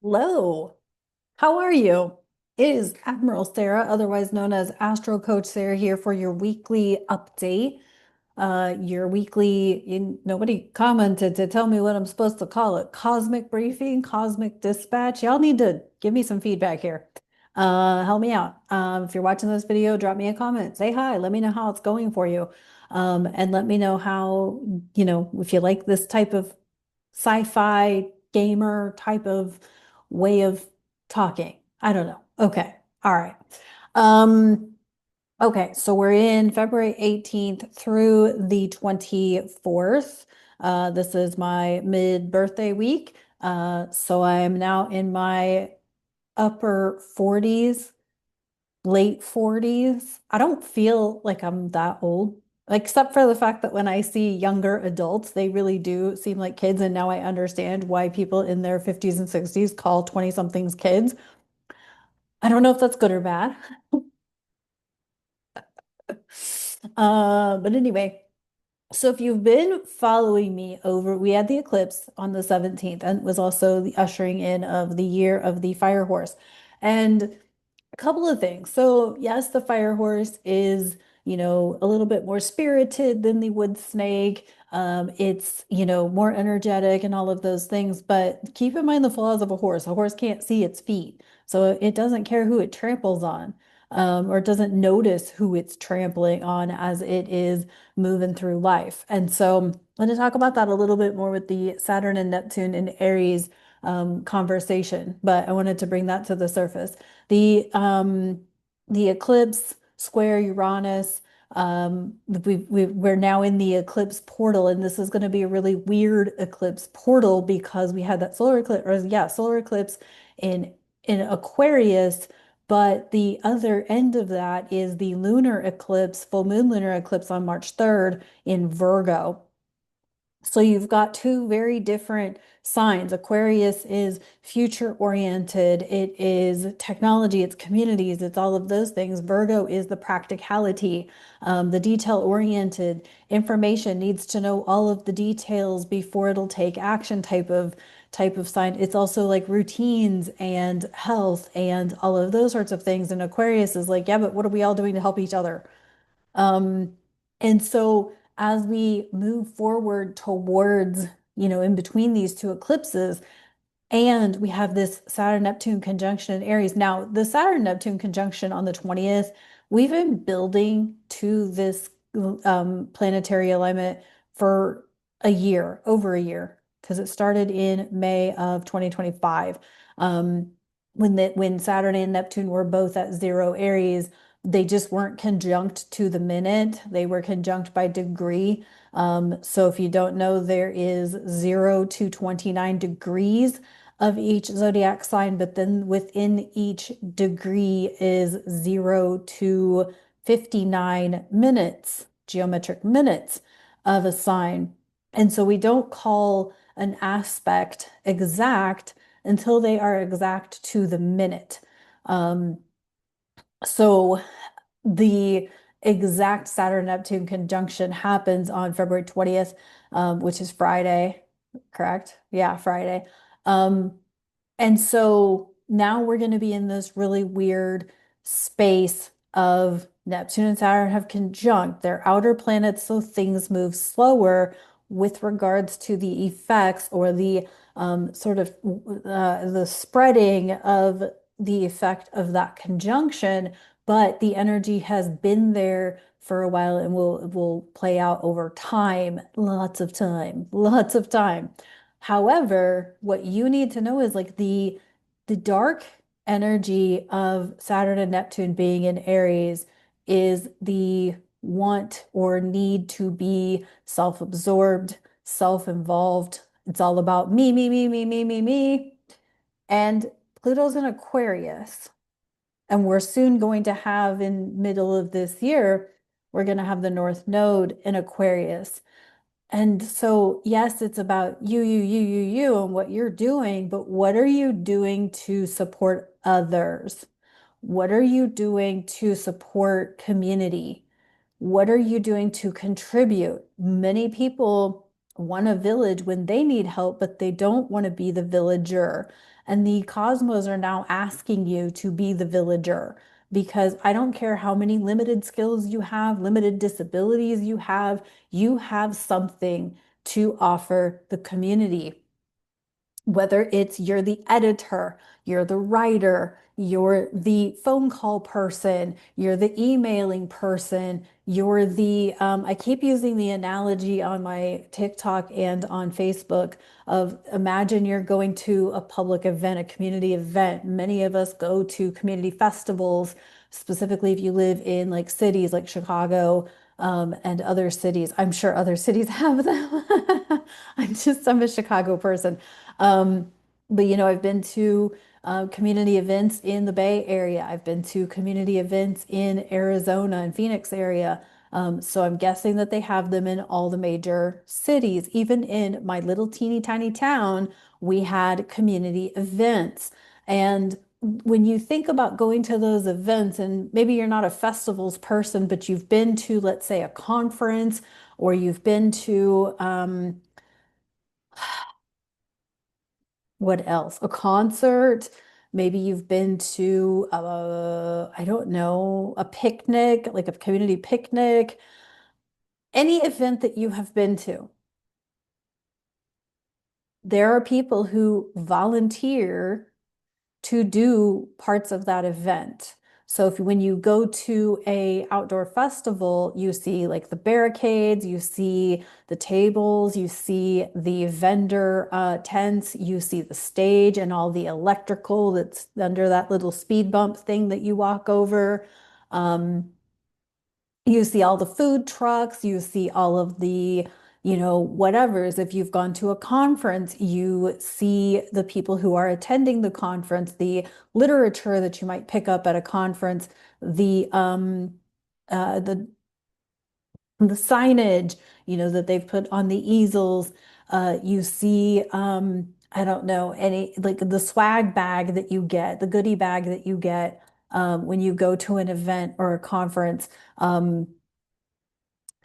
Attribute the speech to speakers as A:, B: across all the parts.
A: Hello, how are you? It is Admiral Sarah, otherwise known as Astro Coach Sarah, here for your weekly update. Nobody commented to tell me what I'm supposed to call it. Cosmic briefing, cosmic dispatch. Y'all need to give me some feedback here. Help me out. If you're watching this video, drop me a comment. Say hi. Let me know how it's going for you. And let me know how, if you like this type of sci-fi gamer type of way of talking. I don't know. Okay. All right. Um, okay, so we're in February 18th through the 24th. This is my mid-birthday week. So I am now in my upper 40s, late 40s. I don't feel like I'm that old, except for the fact that when I see younger adults, they really do seem like kids. And now I understand why people in their 50s and 60s call 20-somethings kids. I don't know if that's good or bad. But anyway, so if you've been following me over, we had the eclipse on the 17th, and it was also the ushering in of the year of the fire horse. And a couple of things. So, yes, the fire horse is, a little bit more spirited than the wood snake. It's, more energetic and all of those things. But keep in mind the flaws of a horse. A horse can't see its feet, so it doesn't care who it tramples on, or it doesn't notice who it's trampling on as it is moving through life. And so, I'm going to talk about that a little bit more with the Saturn and Neptune in Aries conversation, but I wanted to bring that to the surface. The um the eclipse square Uranus, we're now in the eclipse portal, and this is going to be a really weird eclipse portal because we had that solar eclipse, or yeah, solar eclipse in Aquarius, but the other end of that is the lunar eclipse, full moon lunar eclipse on March 3rd in Virgo. So you've got two very different signs. Aquarius is future oriented, it is technology, it's communities, it's all of those things. Virgo is the practicality, the detail oriented. Information needs to know all of the details before it'll take action type of sign. It's also like routines and health and all of those sorts of things. And Aquarius is like, yeah, but what are we all doing to help each other? Um, and so as we move forward towards, in between these two eclipses, and we have this Saturn-Neptune conjunction in Aries. Now, the Saturn-Neptune conjunction on the 20th, we've been building to this planetary alignment for a year, over a year, because it started in May of 2025. Um, when Saturn and Neptune were both at zero Aries, they just weren't conjunct to the minute. They were conjunct by degree. So if you don't know, there is 0 to 29 degrees of each zodiac sign, but then within each degree is 0 to 59 minutes, geometric minutes of a sign. And so we don't call an aspect exact until they are exact to the minute. Um, so the exact Saturn-Neptune conjunction happens on February 20th, which is Friday, correct? Yeah, Friday. Um, and so now we're going to be in this really weird space of Neptune and Saturn have conjunct. They're outer planets, so things move slower with regards to the effects or the sort of the spreading of the effect of that conjunction. But the energy has been there for a while and will play out over time, lots of time, lots of time. However, what you need to know is like the dark energy of Saturn and Neptune being in Aries is the want or need to be self-absorbed, self-involved. It's all about me, me, me, me, me, me, me. And Pluto's in Aquarius. And we're soon going to have in middle of this year, we're going to have the North Node in Aquarius. And so, yes, it's about you, and what you're doing, but what are you doing to support others? What are you doing to support community? What are you doing to contribute? Many people want a village when they need help, but they don't want to be the villager. And the cosmos are now asking you to be the villager because I don't care how many limited skills you have, limited disabilities you have something to offer the community, whether it's you're the editor, you're the writer, you're the phone call person, you're the emailing person, you're I keep using the analogy on my TikTok and on Facebook of imagine you're going to a public event, a community event. Many of us go to community festivals, specifically if you live in like cities like Chicago, and other cities. I'm sure other cities have them. I'm a Chicago person. Um, but I've been to community events in the Bay Area. I've been to community events in Arizona and Phoenix area. So I'm guessing that they have them in all the major cities. Even in my little teeny tiny town, we had community events. And when you think about going to those events, and maybe you're not a festivals person, but you've been to, let's say, a conference, or you've been to what else? A concert. Maybe you've been to, I don't know, a picnic, like a community picnic, any event that you have been to. There are people who volunteer to do parts of that event. So if when you go to a outdoor festival, you see like the barricades, you see the tables, you see the vendor tents, you see the stage and all the electrical that's under that little speed bump thing that you walk over. Um, you see all the food trucks, you see all of the, whatevers. If you've gone to a conference, you see the people who are attending the conference, the literature that you might pick up at a conference, the um the signage, that they've put on the easels. You see I don't know, any like the swag bag that you get, the goodie bag that you get when you go to an event or a conference.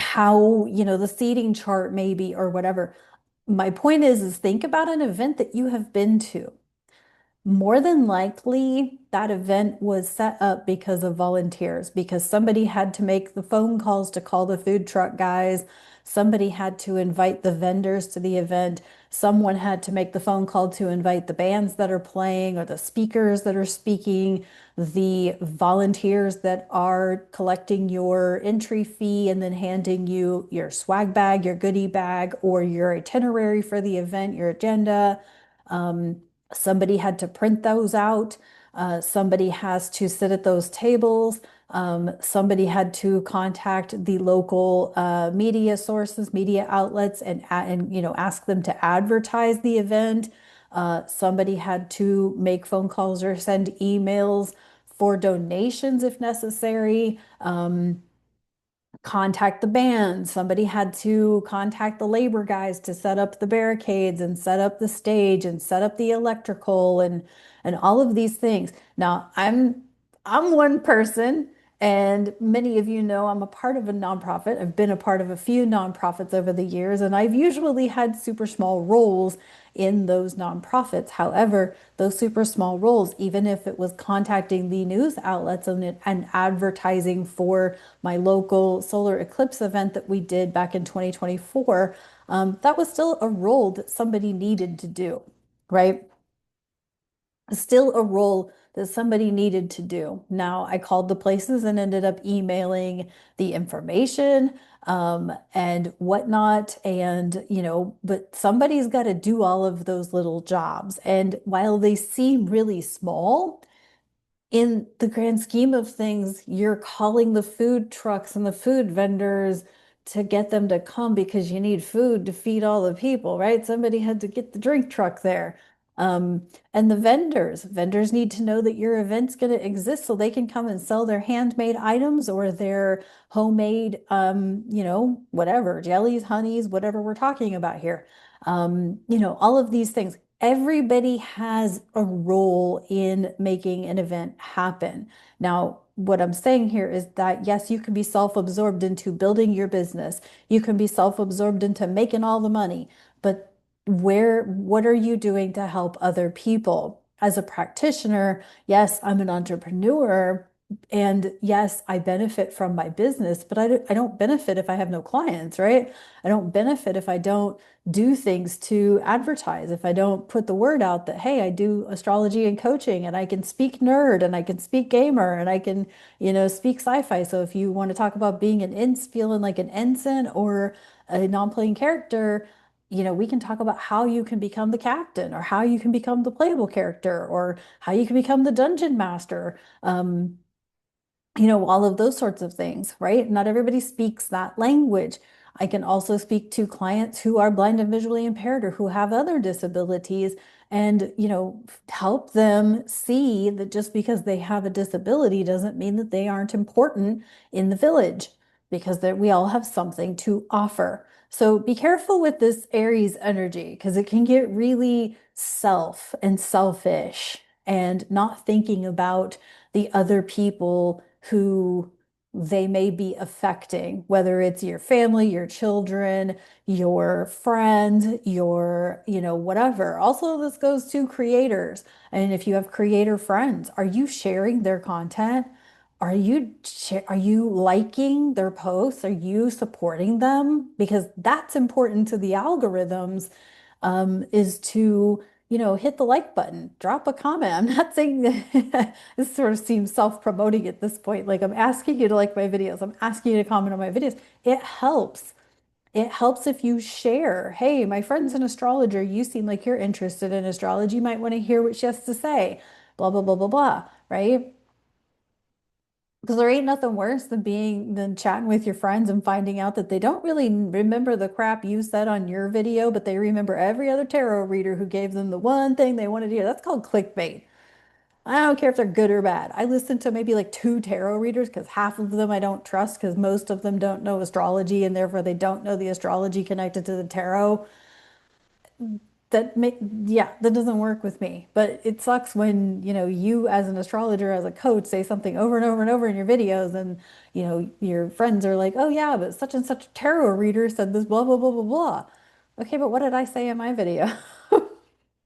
A: How, the seating chart maybe or whatever. My point is think about an event that you have been to. More than likely, that event was set up because of volunteers, because somebody had to make the phone calls to call the food truck guys. Somebody had to invite the vendors to the event. Someone had to make the phone call to invite the bands that are playing or the speakers that are speaking, the volunteers that are collecting your entry fee and then handing you your swag bag, your goodie bag, or your itinerary for the event, your agenda. Um, Somebody had to print those out. Somebody has to sit at those tables. Somebody had to contact the local media sources, media outlets, and ask them to advertise the event. Somebody had to make phone calls or send emails for donations if necessary. Contact the band. Somebody had to contact the labor guys to set up the barricades and set up the stage and set up the electrical and all of these things. Now, I'm one person, and many of you know I'm a part of a nonprofit. I've been a part of a few nonprofits over the years, and I've usually had super small roles in those nonprofits. However, those super small roles, even if it was contacting the news outlets and advertising for my local solar eclipse event that we did back in 2024, that was still a role that somebody needed to do, right? Still a role that somebody needed to do. Now, I called the places and ended up emailing the information and whatnot. And, but somebody's got to do all of those little jobs. And while they seem really small, in the grand scheme of things, you're calling the food trucks and the food vendors to get them to come because you need food to feed all the people, right? Somebody had to get the drink truck there. And the vendors need to know that your event's going to exist so they can come and sell their handmade items or their homemade, whatever, jellies, honeys, whatever we're talking about here. All of these things. Everybody has a role in making an event happen. Now, what I'm saying here is that yes, you can be self-absorbed into building your business. You can be self-absorbed into making all the money, but what are you doing to help other people? as a practitioner, yes, I'm an entrepreneur. And yes, I benefit from my business, but I don't benefit if I have no clients, right? I don't benefit if I don't do things to advertise, if I don't put the word out that, hey, I do astrology and coaching and I can speak nerd and I can speak gamer and I can, speak sci-fi. So if you want to talk about being an ins, feeling like an ensign or a non-playing character, we can talk about how you can become the captain or how you can become the playable character or how you can become the dungeon master. All of those sorts of things, right? Not everybody speaks that language. I can also speak to clients who are blind and visually impaired or who have other disabilities and, help them see that just because they have a disability doesn't mean that they aren't important in the village because we all have something to offer. So be careful with this Aries energy because it can get really self and selfish and not thinking about the other people who they may be affecting, whether it's your family, your children, your friend, whatever. Also, this goes to creators. And if you have creator friends, are you sharing their content? Are you liking their posts? Are you supporting them? Because that's important to the algorithms, is to, hit the like button, drop a comment. I'm not saying that this sort of seems self-promoting at this point. Like I'm asking you to like my videos. I'm asking you to comment on my videos. It helps. It helps if you share. Hey, my friend's an astrologer. You seem like you're interested in astrology. You might want to hear what she has to say. Blah, blah, blah, blah, blah. Right? Because there ain't nothing worse than chatting with your friends and finding out that they don't really remember the crap you said on your video, but they remember every other tarot reader who gave them the one thing they wanted to hear. That's called clickbait. I don't care if they're good or bad. I listened to maybe like two tarot readers because half of them I don't trust because most of them don't know astrology and therefore they don't know the astrology connected to the tarot. that make yeah, that doesn't work with me. But it sucks when, you as an astrologer, as a coach, say something over and over and over in your videos, and your friends are like, oh yeah, but such and such tarot reader said this, blah, blah, blah, blah, blah. Okay, but what did I say in my video?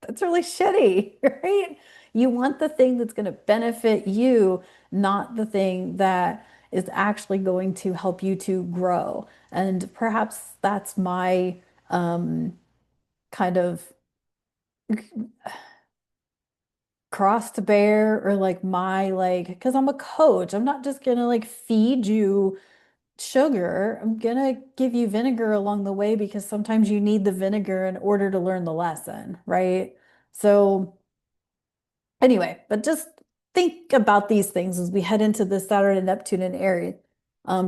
A: That's really shitty, right? You want the thing that's going to benefit you, not the thing that is actually going to help you to grow. And perhaps that's my kind of cross to bear, or like my like, because I'm a coach, I'm not just gonna like feed you sugar. I'm gonna give you vinegar along the way because sometimes you need the vinegar in order to learn the lesson, right? So anyway, but just think about these things as we head into the Saturn and Neptune and Aries,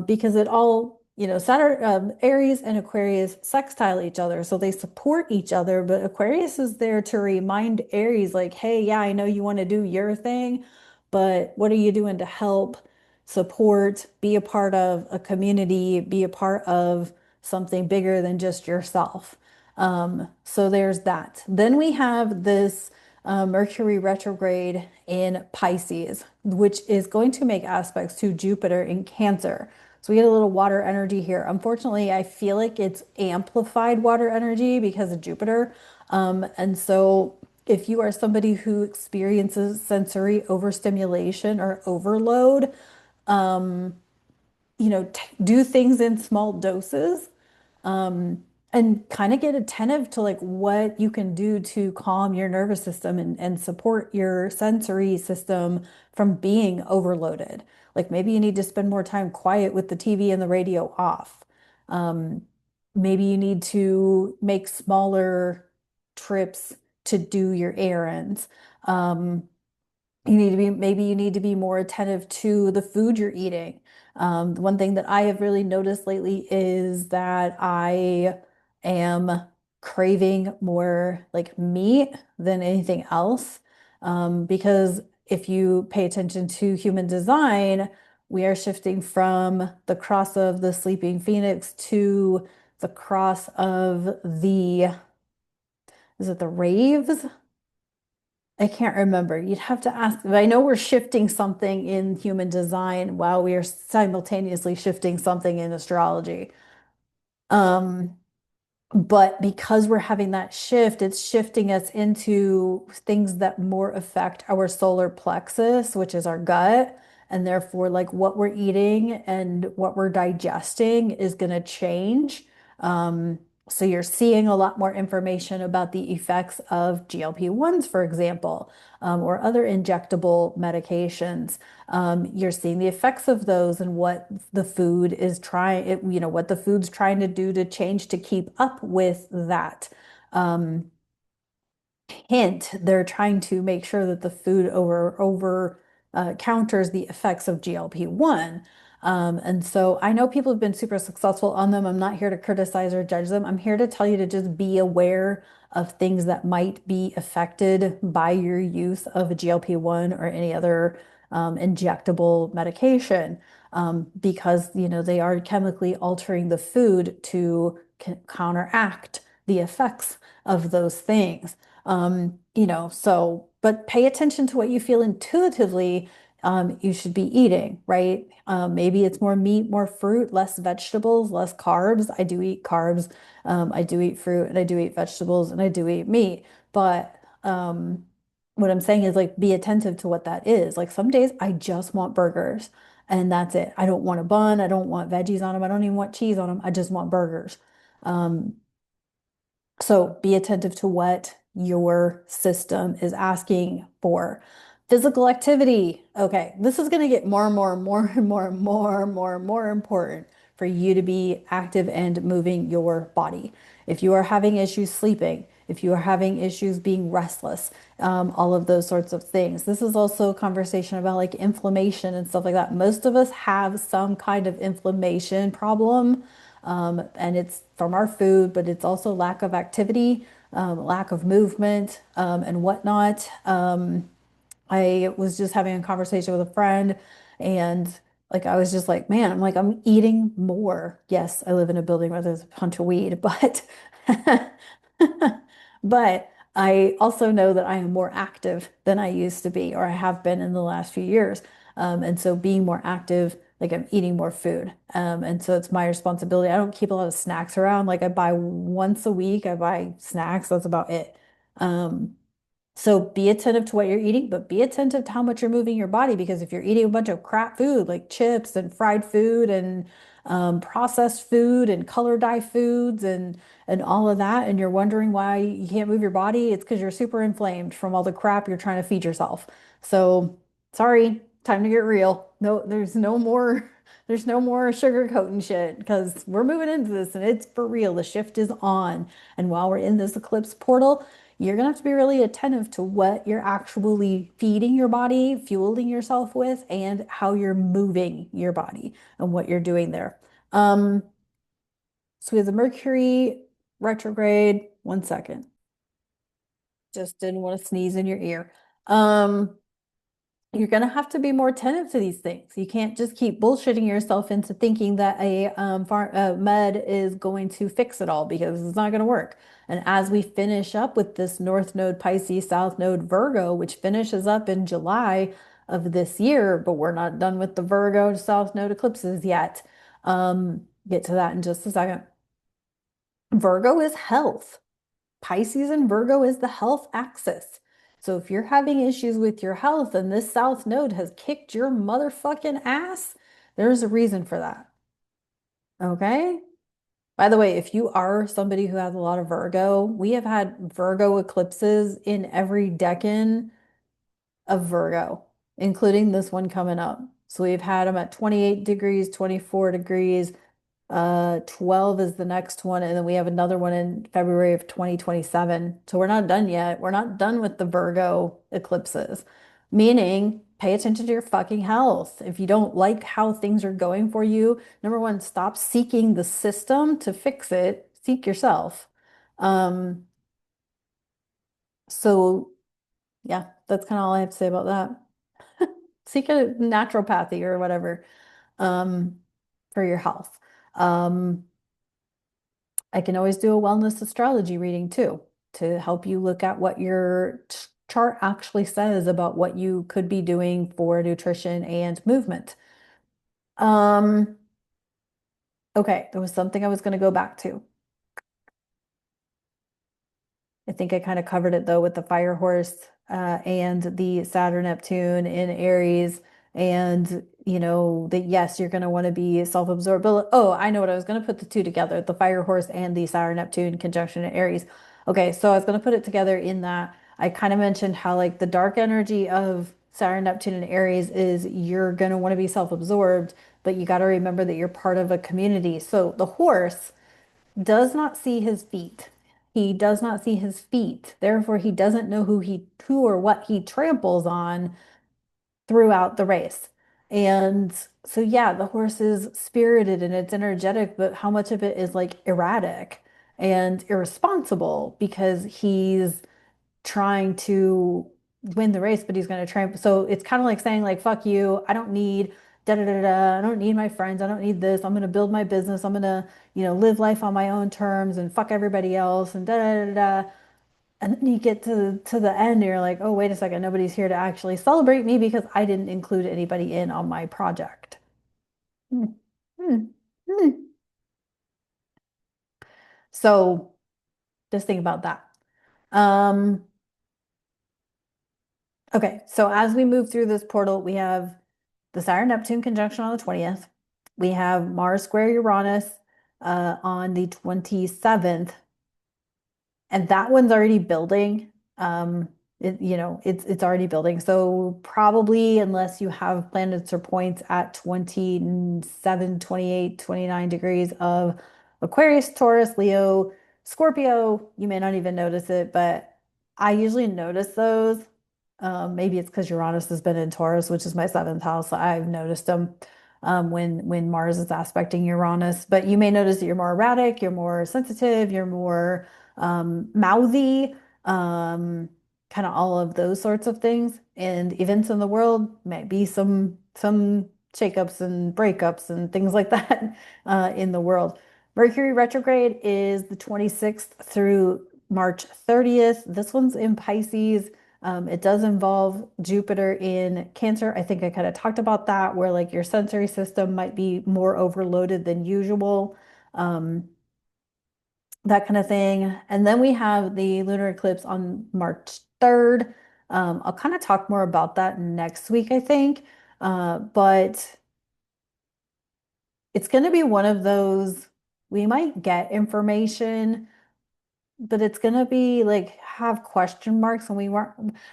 A: because it all, Saturn, Aries and Aquarius sextile each other, so they support each other. But Aquarius is there to remind Aries, like, hey, yeah, I know you want to do your thing, but what are you doing to help, support, be a part of a community, be a part of something bigger than just yourself? So there's that. Then we have this Mercury retrograde in Pisces, which is going to make aspects to Jupiter in Cancer. So we get a little water energy here. Unfortunately, I feel like it's amplified water energy because of Jupiter. And so if you are somebody who experiences sensory overstimulation or overload, do things in small doses, and kind of get attentive to like what you can do to calm your nervous system and support your sensory system from being overloaded. Like maybe you need to spend more time quiet with the TV and the radio off. Um, Maybe you need to make smaller trips to do your errands. Um, maybe you need to be more attentive to the food you're eating. The one thing that I have really noticed lately is that I am craving more like meat than anything else. Because if you pay attention to human design, we are shifting from the cross of the sleeping phoenix to the cross of is it the raves? I can't remember. You'd have to ask. But I know we're shifting something in human design while we are simultaneously shifting something in astrology. Um, But because we're having that shift, it's shifting us into things that more affect our solar plexus, which is our gut. And therefore, like what we're eating and what we're digesting is going to change. Um, so you're seeing a lot more information about the effects of GLP-1s, for example, or other injectable medications. You're seeing the effects of those and what the food is trying, what the food's trying to do to change to keep up with that. Um, Hint, they're trying to make sure that the food over counters the effects of GLP-1. And so I know people have been super successful on them. I'm not here to criticize or judge them. I'm here to tell you to just be aware of things that might be affected by your use of a GLP-1 or any other injectable medication, because they are chemically altering the food to counteract the effects of those things. But pay attention to what you feel intuitively you should be eating, right? Maybe it's more meat, more fruit, less vegetables, less carbs. I do eat carbs. I do eat fruit and I do eat vegetables and I do eat meat. But what I'm saying is like be attentive to what that is. Like some days I just want burgers and that's it. I don't want a bun. I don't want veggies on them. I don't even want cheese on them. I just want burgers. Um, so be attentive to what your system is asking for. Physical activity. Okay, this is going to get more and more and more and more and more and more and more important for you to be active and moving your body. If you are having issues sleeping, if you are having issues being restless, all of those sorts of things. This is also a conversation about like inflammation and stuff like that. Most of us have some kind of inflammation problem, and it's from our food, but it's also lack of activity, lack of movement, and whatnot. I was just having a conversation with a friend, and like I was just like, man, I'm eating more. Yes, I live in a building where there's a bunch of weed, but but I also know that I am more active than I used to be, or I have been in the last few years. And so being more active, like I'm eating more food. And so it's my responsibility. I don't keep a lot of snacks around. Like I buy once a week, I buy snacks. That's about it. Um, so be attentive to what you're eating, but be attentive to how much you're moving your body because if you're eating a bunch of crap food like chips and fried food and processed food and color dye foods and all of that, and you're wondering why you can't move your body, it's because you're super inflamed from all the crap you're trying to feed yourself. So sorry, time to get real. No, there's no more sugarcoating shit because we're moving into this and it's for real. The shift is on. And while we're in this eclipse portal, you're gonna have to be really attentive to what you're actually feeding your body, fueling yourself with, and how you're moving your body and what you're doing there. Um, so we have the Mercury retrograde. One second. Just didn't want to sneeze in your ear. Um, you're going to have to be more attentive to these things. You can't just keep bullshitting yourself into thinking that a med is going to fix it all because it's not going to work. And as we finish up with this North Node Pisces, South Node Virgo, which finishes up in July of this year, but we're not done with the Virgo South Node eclipses yet. Get to that in just a second. Virgo is health. Pisces and Virgo is the health axis. So if you're having issues with your health and this South Node has kicked your motherfucking ass, there's a reason for that. Okay? By the way, if you are somebody who has a lot of Virgo, we have had Virgo eclipses in every decan of Virgo, including this one coming up. So we've had them at 28 degrees, 24 degrees, 12 is the next one, and then we have another one in February of 2027. So we're not done yet. We're not done with the Virgo eclipses, meaning pay attention to your fucking health. If you don't like how things are going for you, number one, stop seeking the system to fix it. Seek yourself. Um, so yeah, that's kind of all I have to say about that. Seek a naturopathy or whatever, um, for your health. Um, I can always do a wellness astrology reading too to help you look at what your chart actually says about what you could be doing for nutrition and movement. Um, okay, there was something I was going to go back to. I think I kind of covered it though with the fire horse and the Saturn Neptune in Aries. And, that yes, you're going to want to be self-absorbed. But oh, I know what I was going to put the two together, the fire horse and the Saturn Neptune conjunction in Aries. Okay, so I was going to put it together in that I kind of mentioned how like the dark energy of Saturn, Neptune, and Aries is you're going to want to be self-absorbed, but you got to remember that you're part of a community. So the horse does not see his feet. He does not see his feet. Therefore, he doesn't know who or what he tramples on throughout the race. And so, yeah, the horse is spirited and it's energetic, but how much of it is like erratic and irresponsible because he's trying to win the race, but he's going to tramp. So it's kind of like saying like, fuck you. I don't need da da da da. I don't need my friends. I don't need this. I'm going to build my business. I'm going to, live life on my own terms and fuck everybody else and da da da da. And then you get to the end, and you're like, oh, wait a second. Nobody's here to actually celebrate me because I didn't include anybody in on my project. Hmm. Hmm. Hmm. So just think about that. Um, Okay, so as we move through this portal, we have the Saturn Neptune conjunction on the 20th. We have Mars square Uranus on the 27th, and that one's already building. It's already building. So probably unless you have planets or points at 27, 28, 29 degrees of Aquarius, Taurus, Leo, Scorpio, you may not even notice it, but I usually notice those. Maybe it's because Uranus has been in Taurus, which is my seventh house. So I've noticed them when Mars is aspecting Uranus. But you may notice that you're more erratic, you're more sensitive, you're more mouthy, kind of all of those sorts of things. And events in the world might be some shakeups and breakups and things like that in the world. Mercury retrograde is the 26th through March 30th. This one's in Pisces. It does involve Jupiter in Cancer. I think I kind of talked about that, where like your sensory system might be more overloaded than usual. Um, that kind of thing. And then we have the lunar eclipse on March 3rd. I'll kind of talk more about that next week, I think. But it's going to be one of those, we might get information, but it's going to be like have question marks, and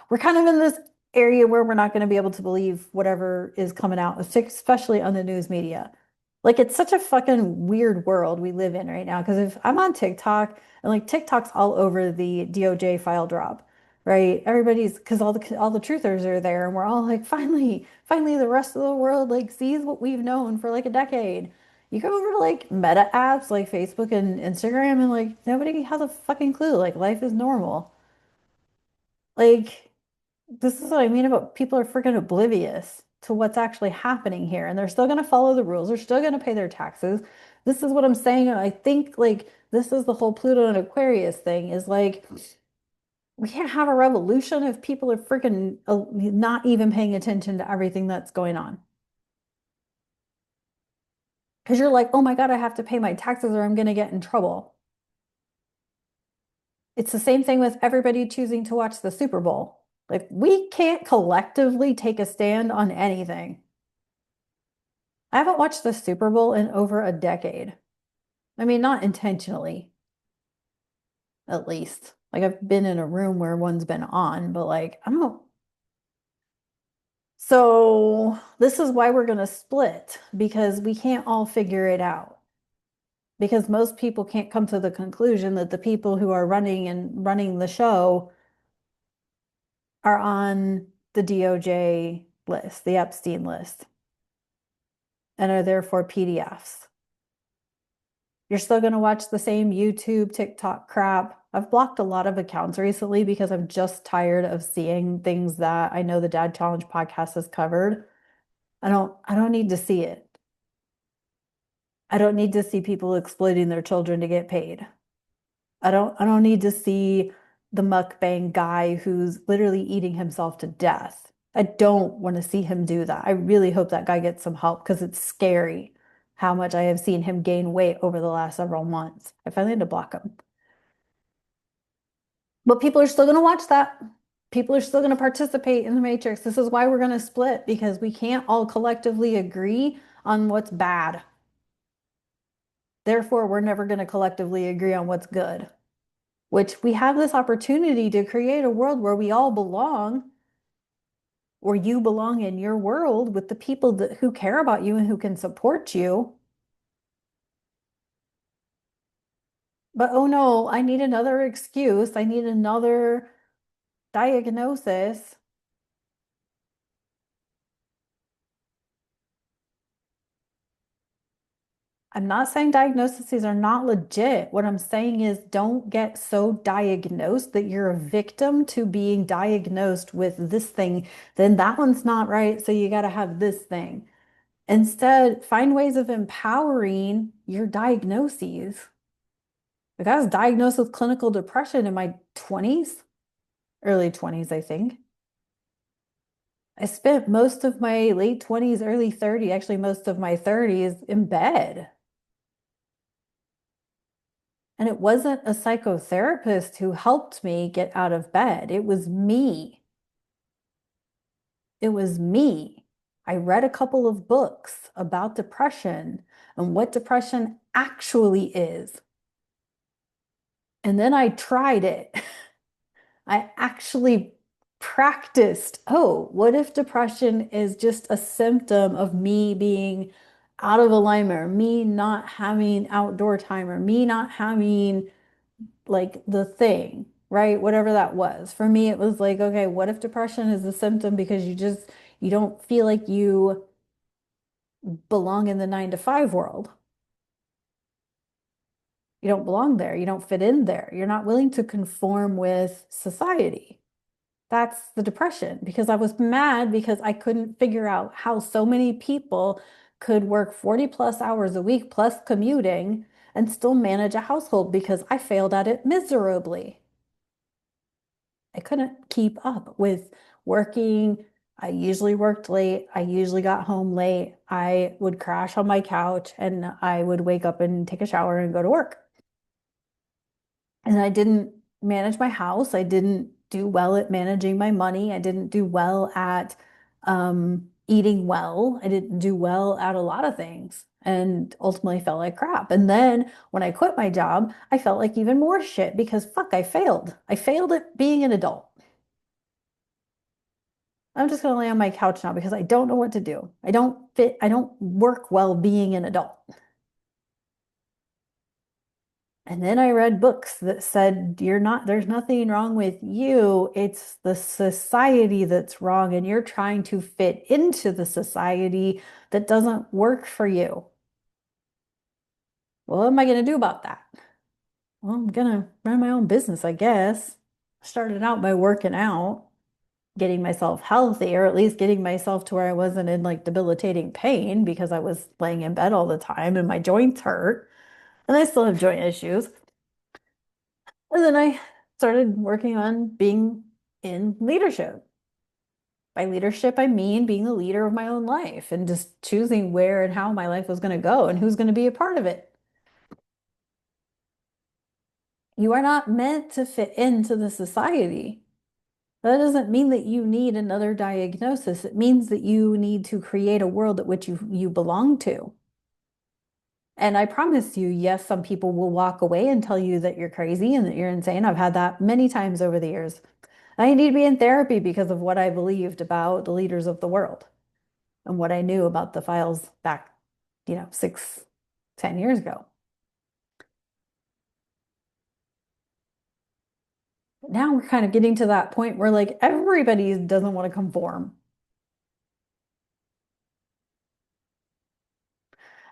A: we're kind of in this area where we're not going to be able to believe whatever is coming out, especially on the news media. Like it's such a fucking weird world we live in right now. Because if I'm on TikTok and like TikTok's all over the DOJ file drop, right? Everybody's because all the truthers are there, and we're all like, finally, the rest of the world like sees what we've known for like a decade. You go over to like meta apps like Facebook and Instagram, and like nobody has a fucking clue. Like life is normal. Like this is what I mean about people are freaking oblivious to what's actually happening here, and they're still going to follow the rules. They're still going to pay their taxes. This is what I'm saying. And I think like this is the whole Pluto and Aquarius thing is like we can't have a revolution if people are freaking not even paying attention to everything that's going on. Because you're like, oh my God, I have to pay my taxes or I'm going to get in trouble. It's the same thing with everybody choosing to watch the Super Bowl. Like, we can't collectively take a stand on anything. I haven't watched the Super Bowl in over a decade. I mean, not intentionally, at least. Like, I've been in a room where one's been on, but like, I don't. So, this is why we're going to split because we can't all figure it out. Because most people can't come to the conclusion that the people who are running the show are on the DOJ list, the Epstein list, and are therefore PDFs. You're still going to watch the same YouTube, TikTok crap. I've blocked a lot of accounts recently because I'm just tired of seeing things that I know the Dad Challenge podcast has covered. I don't need to see it. I don't need to see people exploiting their children to get paid. I don't need to see the mukbang guy who's literally eating himself to death. I don't want to see him do that. I really hope that guy gets some help because it's scary how much I have seen him gain weight over the last several months. I finally had to block him. But people are still going to watch that. People are still going to participate in the Matrix. This is why we're going to split because we can't all collectively agree on what's bad. Therefore, we're never going to collectively agree on what's good, which we have this opportunity to create a world where we all belong, where you belong in your world with the people who care about you and who can support you. But oh no, I need another excuse. I need another diagnosis. I'm not saying diagnoses are not legit. What I'm saying is don't get so diagnosed that you're a victim to being diagnosed with this thing. Then that one's not right. So you got to have this thing. Instead, find ways of empowering your diagnoses. Like I was diagnosed with clinical depression in my 20s, early 20s, I think. I spent most of my late 20s, early 30s, actually most of my 30s in bed. And it wasn't a psychotherapist who helped me get out of bed. It was me. It was me. I read a couple of books about depression and what depression actually is. And then I tried it. I actually practiced. Oh, what if depression is just a symptom of me being out of alignment, or me not having outdoor time, or me not having like the thing, right? Whatever that was. For me, it was like, okay, what if depression is a symptom because you don't feel like you belong in the 9 to 5 world. You don't belong there. You don't fit in there. You're not willing to conform with society. That's the depression because I was mad because I couldn't figure out how so many people could work 40 plus hours a week plus commuting and still manage a household because I failed at it miserably. I couldn't keep up with working. I usually worked late. I usually got home late. I would crash on my couch and I would wake up and take a shower and go to work. And I didn't manage my house. I didn't do well at managing my money. I didn't do well at eating well. I didn't do well at a lot of things and ultimately felt like crap. And then when I quit my job, I felt like even more shit because fuck, I failed. I failed at being an adult. I'm just going to lay on my couch now because I don't know what to do. I don't work well being an adult. And then I read books that said, there's nothing wrong with you. It's the society that's wrong, and you're trying to fit into the society that doesn't work for you. Well, what am I going to do about that? Well, I'm going to run my own business, I guess. Started out by working out, getting myself healthy, or at least getting myself to where I wasn't in like debilitating pain because I was laying in bed all the time and my joints hurt. And I still have joint issues. And then I started working on being in leadership. By leadership, I mean being the leader of my own life and just choosing where and how my life was going to go and who's going to be a part of it. You are not meant to fit into the society. That doesn't mean that you need another diagnosis. It means that you need to create a world at which you belong to. And I promise you, yes, some people will walk away and tell you that you're crazy and that you're insane. I've had that many times over the years. I need to be in therapy because of what I believed about the leaders of the world and what I knew about the files back, 6, 10 years ago. But now we're kind of getting to that point where like everybody doesn't want to conform.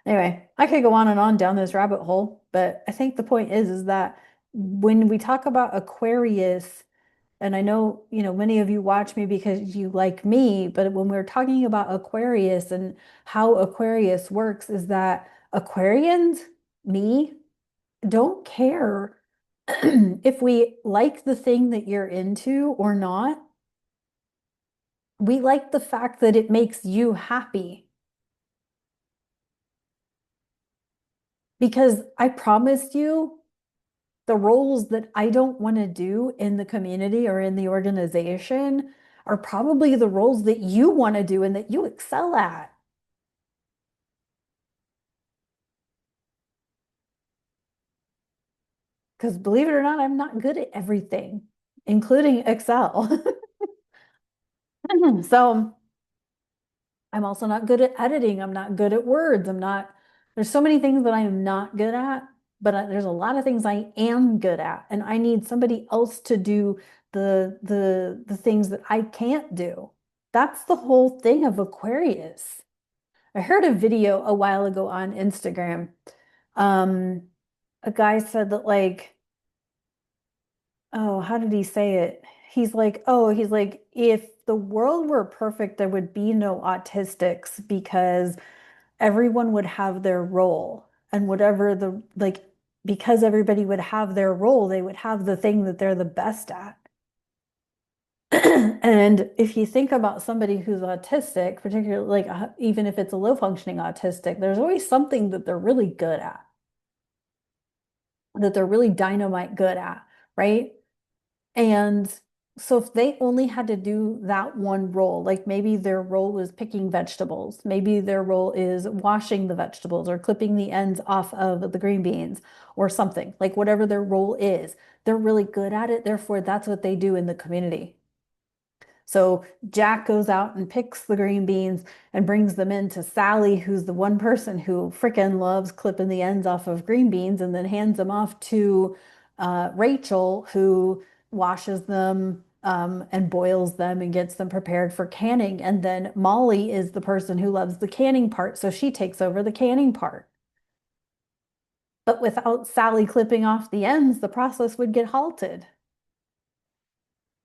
A: Anyway, I could go on and on down this rabbit hole, but I think the point is that when we talk about Aquarius, and I know, many of you watch me because you like me, but when we're talking about Aquarius and how Aquarius works is that Aquarians, me, don't care if we like the thing that you're into or not. We like the fact that it makes you happy. Because I promised you the roles that I don't want to do in the community or in the organization are probably the roles that you want to do and that you excel at. Because believe it or not, I'm not good at everything, including Excel. So I'm also not good at editing. I'm not good at words. There's so many things that I am not good at, but there's a lot of things I am good at. And I need somebody else to do the things that I can't do. That's the whole thing of Aquarius. I heard a video a while ago on Instagram. Um, a guy said that like, oh, how did he say it? He's like, if the world were perfect, there would be no autistics because everyone would have their role. And whatever because everybody would have their role, they would have the thing that they're the best at. And if you think about somebody who's autistic, particularly even if it's a low functioning autistic, there's always something that they're really good at, that they're really dynamite good at, right? And so if they only had to do that one role, like maybe their role was picking vegetables, maybe their role is washing the vegetables or clipping the ends off of the green beans or something, like whatever their role is, they're really good at it. Therefore, that's what they do in the community. So Jack goes out and picks the green beans and brings them in to Sally, who's the one person who frickin' loves clipping the ends off of green beans, and then hands them off to Rachel, who washes them and boils them and gets them prepared for canning. And then Molly is the person who loves the canning part, so she takes over the canning part. But without Sally clipping off the ends, the process would get halted.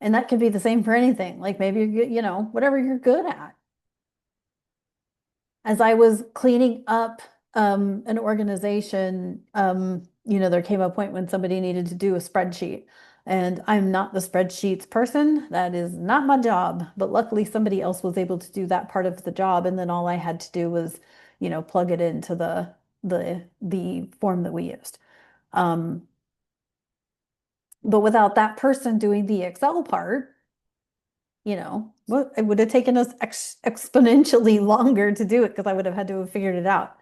A: And that could be the same for anything. Like maybe whatever you're good at. As I was cleaning up an organization, there came a point when somebody needed to do a spreadsheet. And I'm not the spreadsheets person. That is not my job. But luckily, somebody else was able to do that part of the job. And then all I had to do was, plug it into the form that we used. Um, but without that person doing the Excel part, what it would have taken us exponentially longer to do it because I would have had to have figured it out.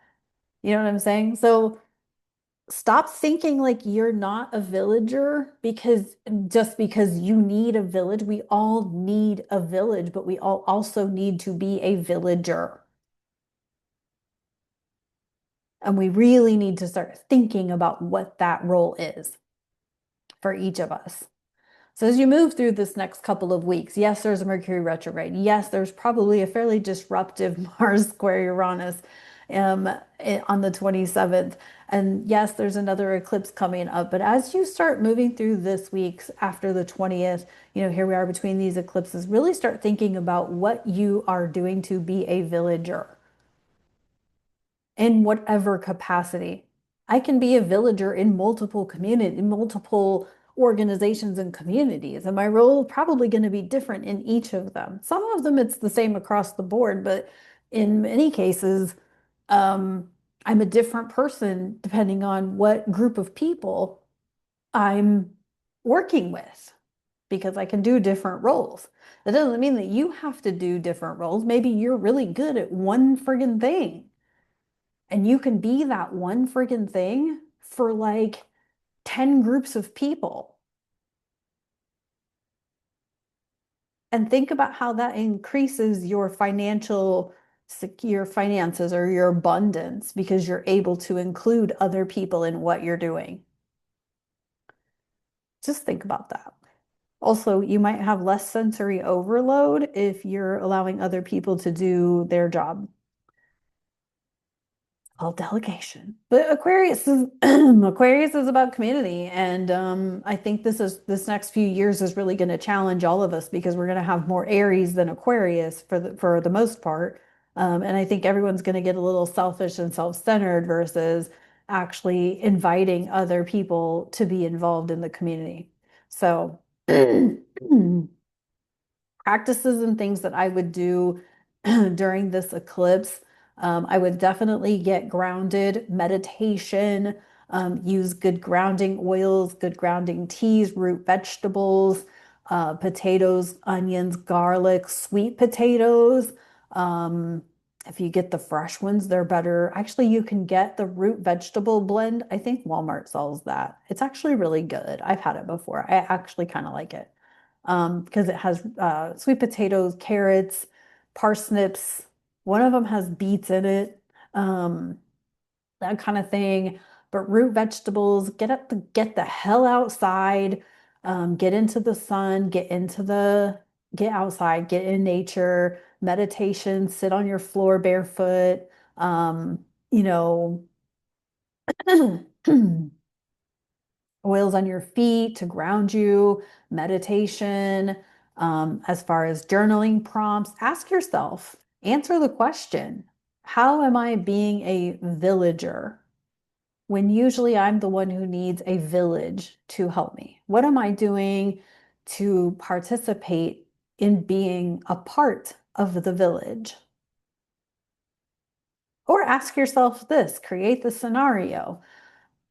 A: You know what I'm saying? So stop thinking like you're not a villager because you need a village. We all need a village, but we all also need to be a villager. And we really need to start thinking about what that role is for each of us. So as you move through this next couple of weeks, yes, there's a Mercury retrograde. Yes, there's probably a fairly disruptive Mars square Uranus on the 27th. And yes, there's another eclipse coming up. But as you start moving through this week after the 20th, here we are between these eclipses, really start thinking about what you are doing to be a villager in whatever capacity. I can be a villager in multiple organizations and communities, and my role is probably going to be different in each of them. Some of them it's the same across the board, but in many cases, um, I'm a different person depending on what group of people I'm working with because I can do different roles. That doesn't mean that you have to do different roles. Maybe you're really good at one friggin' thing and you can be that one friggin' thing for like 10 groups of people. And think about how that increases your finances or your abundance because you're able to include other people in what you're doing. Just think about that. Also, you might have less sensory overload if you're allowing other people to do their job. Called delegation. But Aquarius is Aquarius is about community, and I think this next few years is really going to challenge all of us because we're going to have more Aries than Aquarius for the most part, and I think everyone's going to get a little selfish and self-centered versus actually inviting other people to be involved in the community. So practices and things that I would do during this eclipse. I would definitely get grounded, meditation, Use good grounding oils, good grounding teas, root vegetables, potatoes, onions, garlic, sweet potatoes. Um, if you get the fresh ones, they're better. Actually, you can get the root vegetable blend. I think Walmart sells that. It's actually really good. I've had it before. I actually kind of like it because it has sweet potatoes, carrots, parsnips. One of them has beets in it, that kind of thing. But root vegetables, get the hell outside, get into the sun, get outside, get in nature, meditation, sit on your floor barefoot, you know, oils on your feet to ground you, meditation. As far as journaling prompts, ask yourself, answer the question, how am I being a villager when usually I'm the one who needs a village to help me? What am I doing to participate in being a part of the village? Or ask yourself this, create the scenario.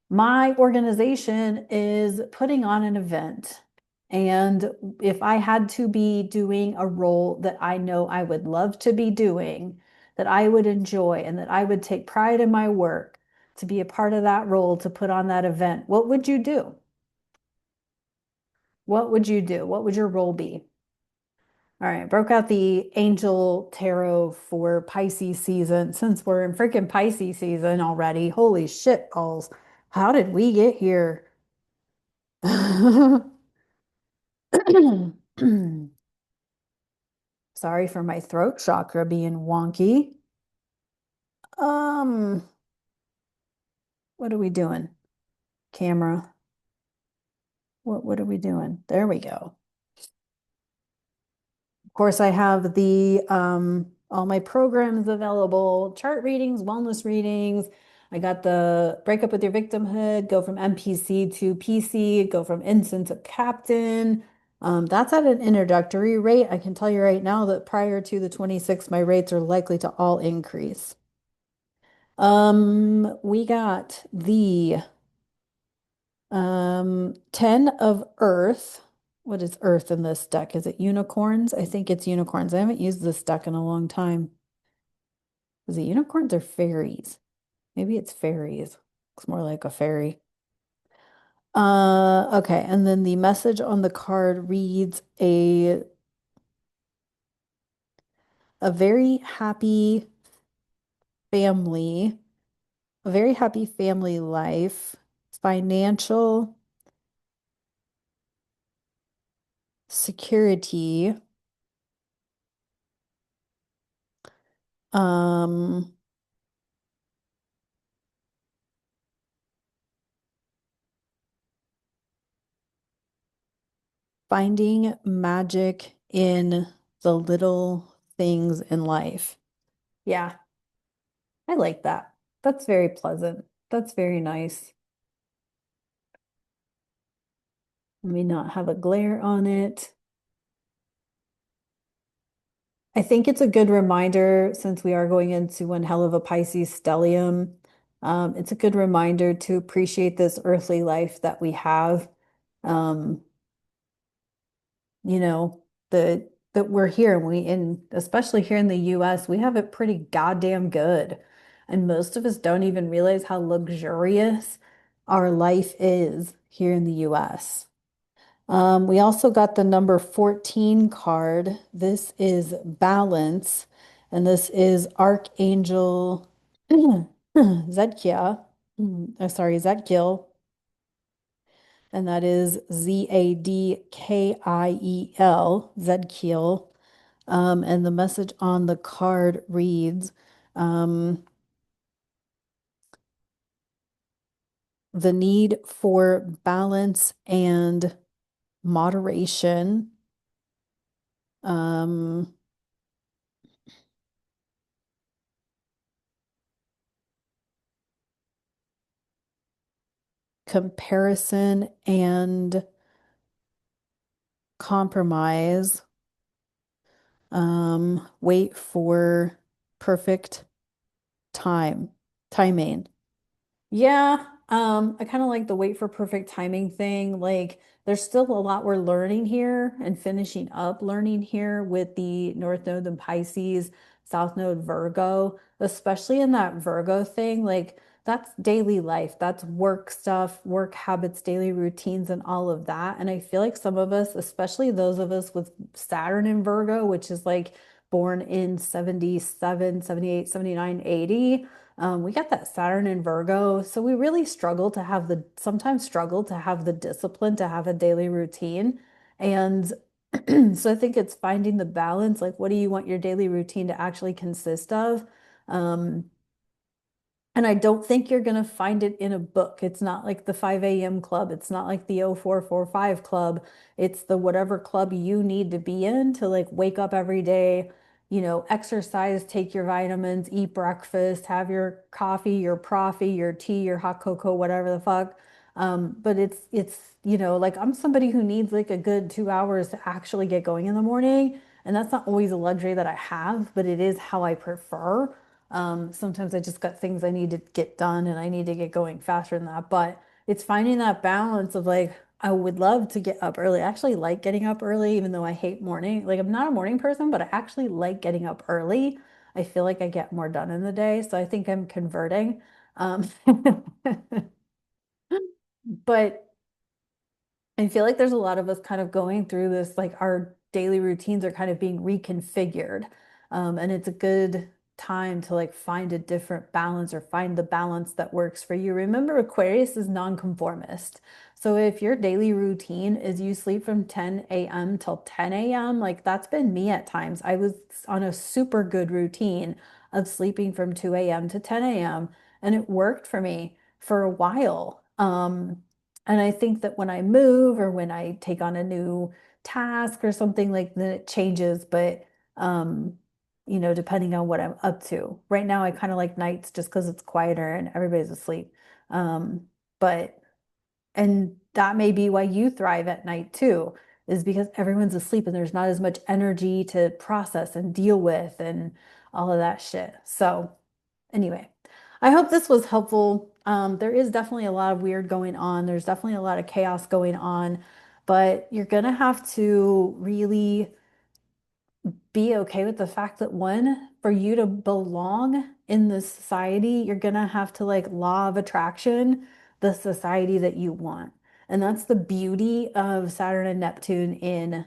A: My organization is putting on an event. And if I had to be doing a role that I know I would love to be doing, that I would enjoy, and that I would take pride in my work to be a part of that role to put on that event, what would you do? What would you do? What would your role be? All right, broke out the Angel Tarot for Pisces season since we're in freaking Pisces season already. Holy shit balls. How did we get here? Sorry for my throat chakra being wonky. Um, what are we doing? Camera. What are we doing? There we go. Of course, I have the all my programs available, chart readings, wellness readings. I got the break up with your victimhood, go from NPC to PC, go from ensign to captain. That's at an introductory rate. I can tell you right now that prior to the 26th, my rates are likely to all increase. We got the 10 of Earth. What is Earth in this deck? Is it unicorns? I think it's unicorns. I haven't used this deck in a long time. Is it unicorns or fairies? Maybe it's fairies. Looks more like a fairy. Okay, and then the message on the card reads a very happy family, a very happy family life, financial security, um, finding magic in the little things in life. Yeah, I like that. That's very pleasant. That's very nice. Let me not have a glare on it. I think it's a good reminder since we are going into one hell of a Pisces stellium. It's a good reminder to appreciate this earthly life that we have. Um, you know, that we're here and especially here in the US, we have it pretty goddamn good. And most of us don't even realize how luxurious our life is here in the US. We also got the number 14 card. This is balance, and this is Archangel Zedkia. Sorry, Zedkiel, and that is Zadkiel, Zedkiel. And the message on the card reads, um, the need for balance and moderation. Um, Comparison and compromise. Wait for perfect timing. Yeah, I kind of like the wait for perfect timing thing. Like, there's still a lot we're learning here and finishing up learning here with the North Node and Pisces, South Node Virgo, especially in that Virgo thing. Like, that's daily life, that's work stuff, work habits, daily routines, and all of that. And I feel like some of us, especially those of us with Saturn in Virgo, which is like born in 77, 78, 79, 80. We got that Saturn in Virgo, so we really sometimes struggle to have the discipline to have a daily routine. And so I think it's finding the balance, like what do you want your daily routine to actually consist of? Um, and I don't think you're going to find it in a book. It's not like the 5 a.m. club. It's not like the 0445 club. It's the whatever club you need to be in to like wake up every day, exercise, take your vitamins, eat breakfast, have your coffee, your profie, your tea, your hot cocoa, whatever the fuck. But like I'm somebody who needs like a good 2 hours to actually get going in the morning. And that's not always a luxury that I have, but it is how I prefer. Sometimes I just got things I need to get done and I need to get going faster than that. But it's finding that balance of like, I would love to get up early. I actually like getting up early, even though I hate morning. Like, I'm not a morning person, but I actually like getting up early. I feel like I get more done in the day. So I think I'm converting. Um, but I feel like there's a lot of us kind of going through this, like our daily routines are kind of being reconfigured. And it's a good time to like find a different balance or find the balance that works for you. Remember, Aquarius is nonconformist. So if your daily routine is you sleep from 10 a.m. till 10 a.m., like that's been me at times. I was on a super good routine of sleeping from 2 a.m. to 10 a.m. and it worked for me for a while. And I think that when I move or when I take on a new task or something like that, it changes. But depending on what I'm up to. Right now, I kind of like nights just because it's quieter and everybody's asleep. Um, but and that may be why you thrive at night too, is because everyone's asleep and there's not as much energy to process and deal with and all of that shit. So anyway, I hope this was helpful. There is definitely a lot of weird going on. There's definitely a lot of chaos going on, but you're gonna have to really be okay with the fact that one, for you to belong in this society, you're gonna have to like law of attraction the society that you want. And that's the beauty of Saturn and Neptune in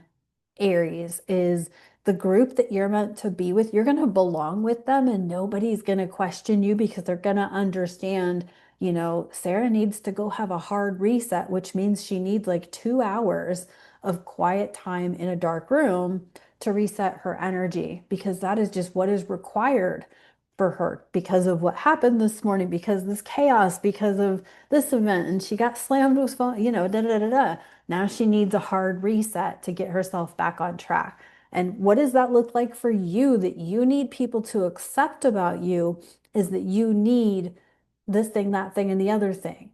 A: Aries is the group that you're meant to be with, you're going to belong with them and nobody's going to question you because they're going to understand, Sarah needs to go have a hard reset, which means she needs like 2 hours of quiet time in a dark room to reset her energy because that is just what is required for her because of what happened this morning, because this chaos, because of this event, and she got slammed with phone, da da da da. Now she needs a hard reset to get herself back on track. And what does that look like for you that you need people to accept about you is that you need this thing, that thing, and the other thing.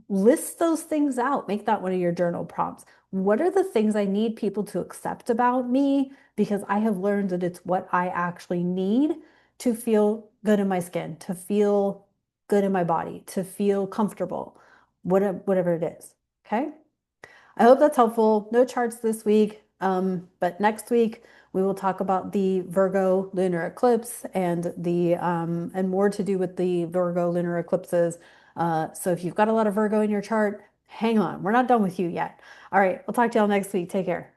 A: List those things out. Make that one of your journal prompts. What are the things I need people to accept about me? Because I have learned that it's what I actually need to feel good in my skin, to feel good in my body, to feel comfortable, whatever it is. Okay. I hope that's helpful. No charts this week, but next week we will talk about the Virgo lunar eclipse and more to do with the Virgo lunar eclipses. So if you've got a lot of Virgo in your chart, hang on, we're not done with you yet. All right, I'll talk to y'all next week. Take care.